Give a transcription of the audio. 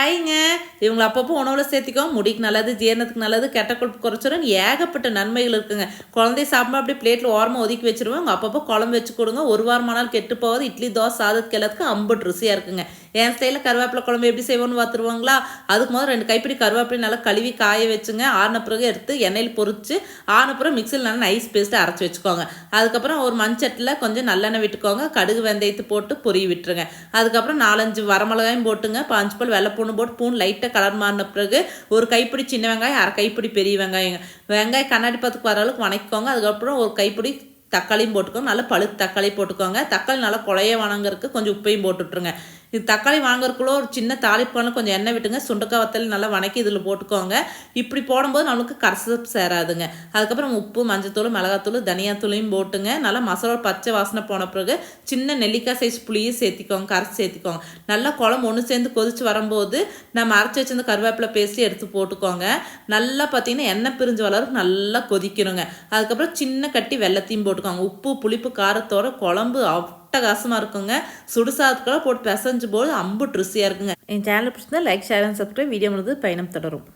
காய்ங்க இவங்களை அப்பப்போ உணவில் சேர்த்திக்கோங்க. முடிக்கு நல்லது, ஜீரணத்துக்கு நல்லது, கெட்ட கொழுப்பு குறைச்சிடும், ஏகப்பட்ட நன்மைகள் இருக்குங்க. குழந்தைய சாப்பிடும் அப்படியே பிளேட்டில் ஓரமாக ஒதுக்கி வச்சுருவாங்க. அப்பப்போ குழம்பு வச்சு கொடுங்க. ஒரு வாரமானாலும் கெட்டு போகாது. இட்லி, தோசை, சாதத்துக்கு எல்லாத்துக்கும் அம்புட்டு ருசியாக இருக்குங்க. என் ஸ்டைலில் கருவேப்பிலை குழம்பு எப்படி செய்வோன்னு பார்த்துருவாங்களா? அதுக்கு முதல்ல 2 கைப்பிடி கருவேப்பிலை நல்லா கழுவி காய வச்சுங்க. ஆறின பிறகு எடுத்து எண்ணெயில் பொரிச்சு ஆறின பிறகு மிக்சியில் நல்லா நைஸ் பேஸ்ட்டு அரைச்சி வச்சுக்கோங்க. அதுக்கப்புறம் ஒரு மண்சட்டில் கொஞ்சம் நல்லெண்ணெய் விட்டுக்கோங்க. கடுகு வெந்தயத்தை போட்டு பொரிய விட்டுருங்க. அதுக்கப்புறம் 4-5 வரமிளகாயும் போட்டுங்க. 5 பல் வெள்ளைப்பூண்டு போட்டு பூண்டு லைட்டாக கலர் மாறின பிறகு ஒரு கைப்பிடி சின்ன வெங்காயம், 1/2 கைப்பிடி பெரிய வெங்காயங்க. வெங்காயம் கண்ணாடி பத்துக்கு வர அளவுக்கு வணக்கிக்கோங்க. அதுக்கப்புறம் ஒரு கைப்பிடி தக்காளியும் போட்டுக்கோங்க. நல்லா பழுத்து தக்காளி போட்டுக்கோங்க. தக்காளி நல்லா குழைய வணங்குறதுக்கு கொஞ்சம் உப்பையும் போட்டுட்ருங்க. இது தக்காளி வாங்குறதுக்குள்ள ஒரு சின்ன தாளிப்பான கொஞ்சம் எண்ணெய் விட்டுங்க. சுண்டக்காய் வத்தல் நல்லா வணக்கி இதில் போட்டுக்கோங்க. இப்படி போடும்போது நம்மளுக்கு கரசப்பு சேராதுங்க. அதுக்கப்புறம் உப்பு, மஞ்சத்தூள், மிளகாத்தூள், தனியாத்தூளையும் போட்டுங்க. நல்லா மசாலா பச்சை வாசனை போன பிறகு சின்ன நெல்லிக்காய் சைஸ் புளியும் சேர்த்திக்கோங்க. கரைச்சி சேர்த்திக்கோங்க. நல்லா குழம்பு ஒன்று சேர்ந்து கொதிச்சு வரும்போது நம்ம அரைச்சி வச்சிருந்த கருவேப்பிலை பேஸ்ட்டு எடுத்து போட்டுக்கோங்க. நல்லா பார்த்தீங்கன்னா எண்ணெய் பிரிஞ்சு வளர்க்கு நல்லா கொதிக்கணுங்க. அதுக்கப்புறம் சின்ன கட்டி வெள்ளத்தையும் போட்டுக்கோங்க. உப்பு, புளிப்பு, காரத்தோட குழம்பு அட்டகாசமாக இருக்குங்க. சுடுசாதத்துக்கெல்லாம் போட்டு பிசைஞ்சு போது அம்புட்டு ருசியாக இருக்குங்க. என் சேனல் பிடிச்சிருந்தா like, share and subscribe. Video முடிஞ்சது பயணம் தொடரும்.